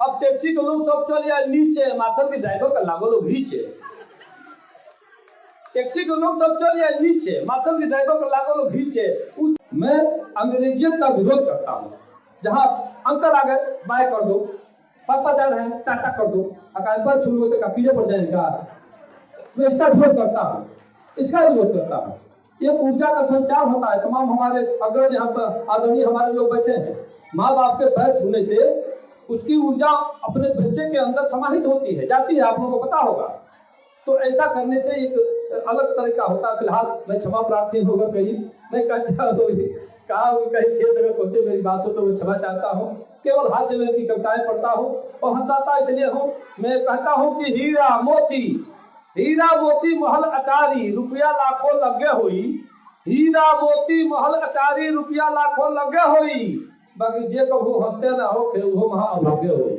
अब टैक्सी के लोग सब चल जाए नीचे, मार्शल के ड्राइवर का लागो लोग नीचे। टैक्सी के लोग सब चल जाए नीचे, मार्शल के ड्राइवर का लागो लोग नीचे। मैं अंग्रेजियत का विरोध करता हूँ। जहाँ अंकल आ गए बाय कर दो, पापा जा रहे हैं टाटा कर दो, अकाल शुरू होते का कीड़े पड़ जाएगा। मैं इसका विरोध करता हूँ, इसका विरोध करता हूँ। एक ऊर्जा का संचार होता है। तमाम हमारे अग्रज यहाँ पर आदरणीय हमारे लोग बैठे हैं, माँ बाप के पैर छूने से उसकी ऊर्जा अपने बच्चे के अंदर समाहित होती है, जाती है, आप लोगों को पता होगा। तो ऐसा करने से एक अलग तरीका होता है। फिलहाल मैं क्षमा प्रार्थी होगा, कहीं मैं कहता हूँ कहा कहीं ठेस अगर पहुंचे मेरी बात हो तो मैं क्षमा चाहता हूँ। केवल हास्य में की कविताएं पढ़ता हूँ और हंसाता इसलिए हूँ। मैं कहता हूँ कि हीरा मोती महल अटारी रुपया लाखों लगे हुई, हीरा मोती महल अटारी रुपया लाखों लगे हुई, बाकी जे कभू हंसते ना हो खे वो महा अभागे हुई।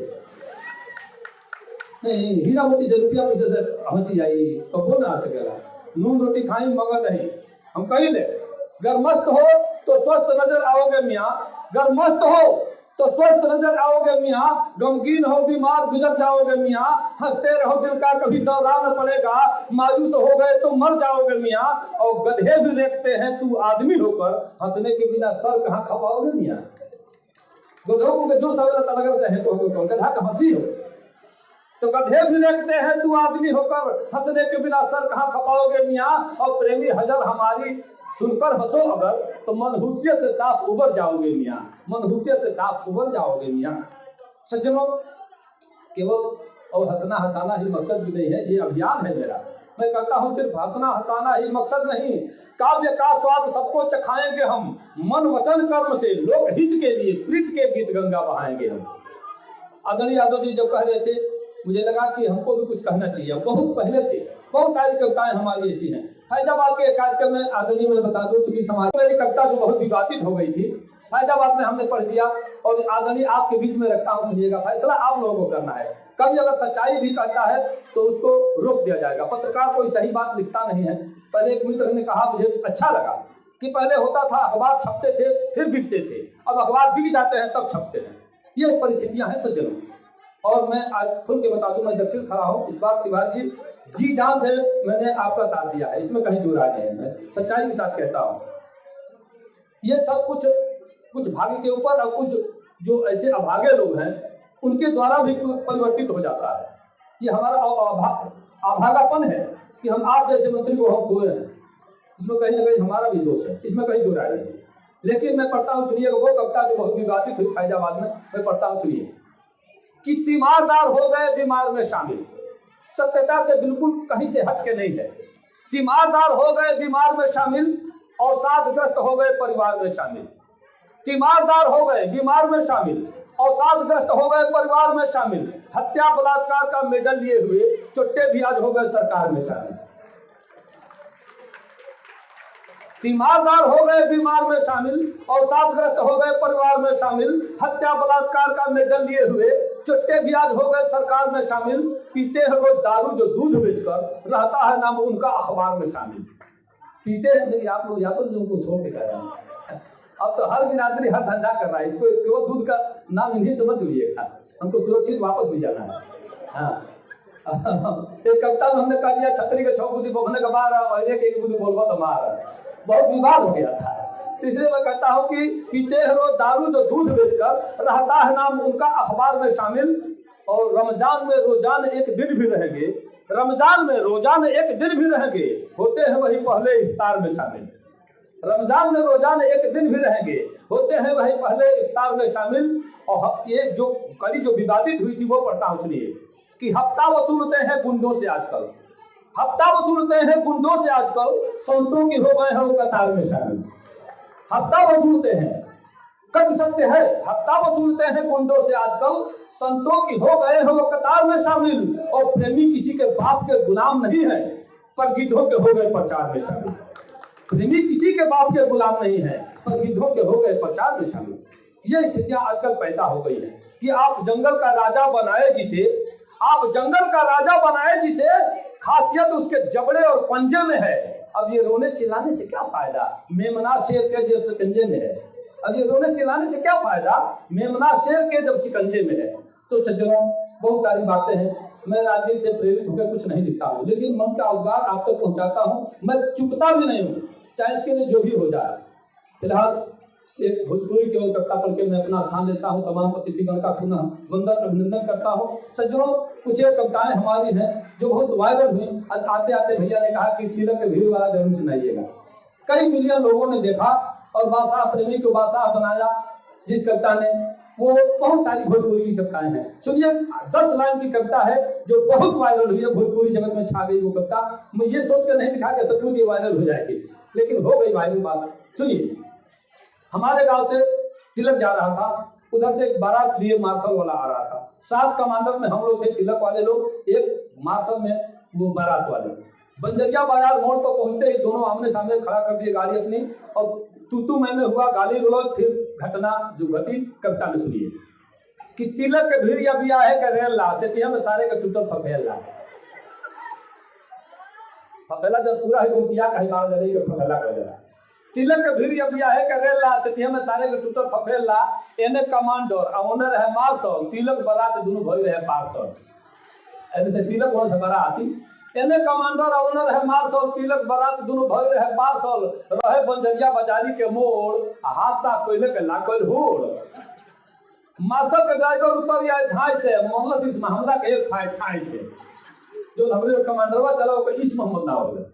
नहीं, हीरा मोती से रुपया पैसे से हंसी आई कबो ना आ सकेला। नून रोटी खाई मगर नहीं। हम कही ले गर मस्त हो तो स्वस्थ नजर आओगे मियाँ, गर मस्त हो तो स्वस्थ नजर आओगे मियाँ, गमगीन हो बीमार गुजर जाओगे मियाँ, हंसते रहो दिल का कभी दौरान पड़ेगा, मायूस हो गए तो मर जाओगे मियाँ, और गधे भी देखते हैं तू आदमी होकर, हंसने के बिना सर कहाँ खपाओगे मियाँ। गधों को जो सवेला तलगर चाहे तो गधा का हंसी हो, तो गधे भी देखते हैं तू आदमी होकर, हंसने के बिना सर कहाँ खपाओगे मियाँ, और प्रेमी हजल हमारी सुनकर हंसो अगर तो मनहूसियत से साफ उबर जाओगे मियाँ, मनहूसियत से साफ उबर जाओगे मियाँ। सज्जनों, केवल और हंसना हंसाना ही मकसद भी नहीं है, ये अभियान है मेरा। मैं कहता हूँ सिर्फ हंसना हंसाना ही मकसद नहीं, काव्य का स्वाद सबको चखाएंगे हम, मन वचन कर्म से लोकहित के लिए प्रीत के गीत गंगा बहाएंगे हम। आदरणीय यादव जी जब कह रहे थे, मुझे लगा कि हमको भी कुछ कहना चाहिए। बहुत पहले से बहुत सारी कविताएं हमारी ऐसी हैं। फैजाबाद के कार्यक्रम में आदरणीय मैं बता दूं, चूंकि समाज मेरी कविता जो बहुत विवादित हो गई थी, फैजाबाद में हमने पढ़ दिया और आदरणीय आपके बीच में रखता हूं, सुनिएगा। फैसला आप लोगों को करना है। कभी अगर सच्चाई भी कहता है तो उसको रोक दिया जाएगा। पत्रकार कोई सही बात लिखता नहीं है। पहले एक मित्र ने कहा, मुझे अच्छा लगा कि पहले होता था अखबार छपते थे फिर बिकते थे, अब अखबार बिक जाते हैं तब छपते हैं। ये परिस्थितियां हैं सज्जनों। और मैं आज खुल के बता दूं, मैं दक्षिण खड़ा हूं। इस बार तिवारी जी जान से मैंने आपका साथ दिया है, इसमें कहीं दूर आ गए हैं। मैं सच्चाई के साथ कहता हूं। ये सब कुछ भाग्य के ऊपर और कुछ जो ऐसे अभागे लोग हैं उनके द्वारा भी परिवर्तित हो जाता है। ये हमारा अभागापन है कि हम आप जैसे मंत्री को हम खोए हैं। इसमें कहीं ना कहीं हमारा भी दोष है, इसमें कहीं दूर आ नहीं है। लेकिन मैं पढ़ता हूँ, सुनिएगा, वो कविता जो बहुत विवादित हुई फैजाबाद में, मैं पढ़ता हूँ, सुनिए। कि तीमारदार हो गए बीमार में शामिल, सत्यता से बिल्कुल कहीं से हट के नहीं है। तीमारदार हो गए बीमार में शामिल, अवसादग्रस्त हो गए परिवार में शामिल। तीमारदार हो गए बीमार में शामिल, अवसादग्रस्त हो गए परिवार में शामिल। हत्या बलात्कार का मेडल लिए हुए चुट्टे भी आज हो गए सरकार में शामिल। तीमारदार हो गए बीमार में शामिल, अवसादग्रस्त हो गए परिवार में शामिल। हत्या बलात्कार का मेडल लिए हुए चुट्टे भी आज हो गए सरकार में शामिल। पीते हैं वो दारू जो दूध बेचकर, रहता है नाम उनका अखबार में शामिल। पीते हैं, नहीं आप लोग या तो लोगों को छोड़ के कह रहे हैं। अब तो हर बिरादरी हर धंधा कर रहा है, इसको केवल दूध का नाम इन्हीं समझ लीजिएगा। हमको सुरक्षित वापस भी जाना है। हाँ, एक कविता में हमने कह दिया, छतरी के छौ बुद्धि बोलने का बार और एक बुद्धि बोलबो तो मार। बहुत विवाद हो गया था। तो इसलिए मैं कहता हूँ कि पीते हैं रोज दारू जो दूध बेचकर, रहता है नाम उनका अखबार में शामिल। और रमजान में रोजान एक दिन भी रहेंगे, रमजान में रोजान एक दिन भी रहेंगे, होते हैं वही पहले इफ्तार में शामिल। रमजान में रोजान एक दिन भी रहेंगे, होते हैं वही पहले इफ्तार में शामिल। और ये जो कड़ी जो विवादित हुई थी वो पढ़ता हूँ, सुनिए। कि हफ्ता वसूलते हैं गुंडों से आजकल, हफ्ता वसूलते हैं गुंडों से आजकल, संतों की हो गए हैं वो कतार में शामिल। हफ्ता वसूलते हैं, कट सत्य है, हफ्ता वसूलते हैं गुंडों से आजकल, संतों की हो गए हैं वो कतार में शामिल। और प्रेमी किसी के बाप के गुलाम नहीं है, पर गिद्धों के हो गए प्रचार में शामिल। प्रेमी किसी के बाप के गुलाम नहीं है, पर गिद्धों के हो गए प्रचार में शामिल। ये स्थितियां आजकल पैदा हो गई है कि आप जंगल का राजा बनाए जिसे, आप जंगल का राजा बनाए जिसे, खासियत उसके जबड़े और पंजे में है। अब ये रोने चिल्लाने से क्या फायदा, मेमना शेर के जब शिकंजे में है। अब ये रोने चिल्लाने से क्या फायदा, मेमना शेर के जब शिकंजे में है। तो सज्जनों, बहुत सारी बातें हैं, मैं राजनीति से प्रेरित होकर कुछ नहीं लिखता हूँ, लेकिन मन का उद्गार आप तक पहुँचाता हूँ। मैं चुपता भी नहीं हूँ, चाहे इसके लिए जो भी हो जाए। फिलहाल एक भोजपुरी की ओर कविता पढ़ के मैं अपना स्थान लेता हूँ। तमाम अतिथिगण का पुनः वंदन अभिनंदन करता हूँ। सज्जनों, कुछ एक कविताएं हमारी हैं जो बहुत वायरल हुई। आते आते भैया ने कहा कि तिलक के भीड़ वाला जरूर सुनाइएगा। कई मिलियन लोगों ने देखा और बादशाह प्रेमी को बादशाह बनाया। जिस कविता ने, वो बहुत सारी भोजपुरी की कविताएं हैं। सुनिए, 10 लाइन की कविता है जो बहुत वायरल हुई है, भोजपुरी जगत में छा गई वो कविता। मैं ये सोच कर नहीं लिखा कि सचमुच ये वायरल हो जाएगी, लेकिन हो गई वायरल बात। सुनिए, हमारे गांव से तिलक जा रहा था, उधर से एक बारात लिए मार्शल वाला आ रहा था। 7 कमांडर में हम लोग थे, तिलक वाले लोग, एक मार्शल में वो बारात वाले। बंजरिया बाजार मोड़ पर पहुंचते ही दोनों आमने सामने खड़ा कर दिए गाड़ी अपनी, और तू मैं हुआ गाली गलौज। फिर घटना जो घटी कविता में सुनिए कि तिलक के भीड़ या बिया है का रेल ला से में सारे का टूटल फफेला। फफेला जब पूरा है गोपिया का हिमाल जले के फफेला कर देला। तिलक के भीड़ या बिया है का रेल ला से में सारे के टूटल फफेला। एने कमांडर ओनर है मार्शल, तिलक बारात दोनों भई रहे पार्सल। ऐसे से तिलक वहां से बाराती, एने कमांडर ओनर है मार्शल, तिलक बारात दोनों भई रहे पार्सल। रहे बंजरिया बाजारी के मोड़, हाथ साफ कोयले के लागल होड़। मार्शल के ड्राइवर उतर आए ठाई से, मोहम्मद इस महमदा के एक ठाई से। जो हमरे कमांडरवा चला वो इस मोहम्मद ना हो।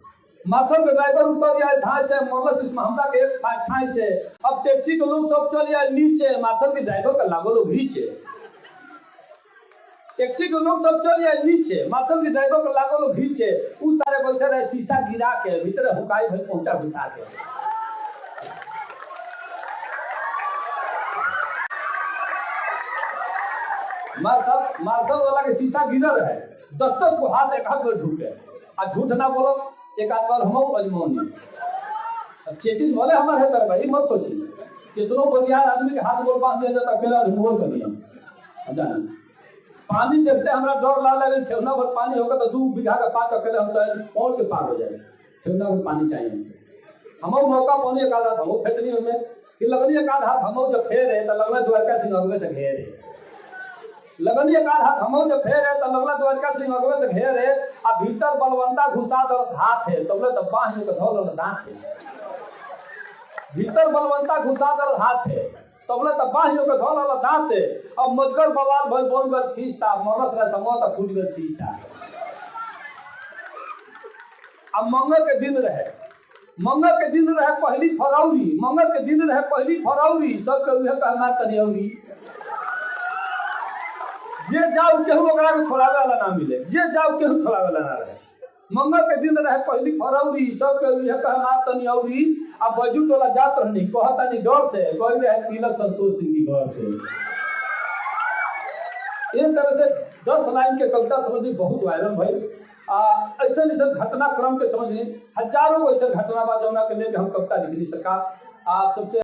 मार्शल के ड्राइवर उतर आए ठाई से, मोहम्मद इस महमदा के एक ठाई से। अब टैक्सी के लोग सब चल आए नीचे, मार्शल के ड्राइवर का लागो लोग घीचे। टैक्सी के लोग सब चल आए नीचे, मार्शल के ड्राइवर को लागो लोग घीचे। उस सारे बैठे रहे शीशा गिरा के, भीतर हुकाई भाई पहुंचा घुसा के। मार्शल वाला के शीशा गिरल है, 10-10 को हाथ एक हाथ में ढूके। आ झूठ ना बोलो, एक आध बार हम अजमौनी। अब चेचिस बोले हमारे है तर भाई, मत सोचिए कितनों बलियार आदमी के हाथ गोल बांध दिया जाता, अकेला अजमोल कर दिया। जान पानी देखते हमारा डर लगे, ठेवना भर पानी होगा तो 2 बीघा का पात अकेले हम तो पौड़ के पार हो जाए। ठेवना भर पानी चाहिए। हम मौका पानी एक आधा हम फेटनी में कि लगनी एक आध हाथ हम जब फेरे तो लगना द्वारका सिंह अगवे से घेरे। लगनी एक आध हाथ हम जब फेरे तो लगना द्वारका सिंह अगवे से घेरे। आ भीतर बलवंता घुसा दरस हाथ है, तबले तो बाह के धौल दांत है। भीतर बलवंता घुसा दरस हाथ है, तबले तो बाहियों के धौल वाला दांत है। अब मजगर बवाल भल बोल गल खीसा, मरस रहे समो तो फूट गल शीशा। अब मंगल के दिन रहे, मंगल के दिन रहे पहली फरवरी, मंगल के दिन रहे पहली फरवरी। सब के उहे कहना तनियौरी। जे जाओ केहू ओकरा के छोड़ावे वाला ना मिले, जे जाओ केहू छोड़ावे वाला ना रहे। मंगल के दिन रहे पहली फरवरी, सब के उहे कहना तनियौरी। अब बजू टोला जात रहनी, कहता नहीं डर से, कोई रहे तिलक संतोष सिंह की घर से। एक तरह से 10 लाइन के कविता समझी बहुत वायरल भाई। ऐसा घटनाक्रम के समझ हजारों ऐसा घटना बा जौना के लेके हम कविता लिखनी। सरकार आप सबसे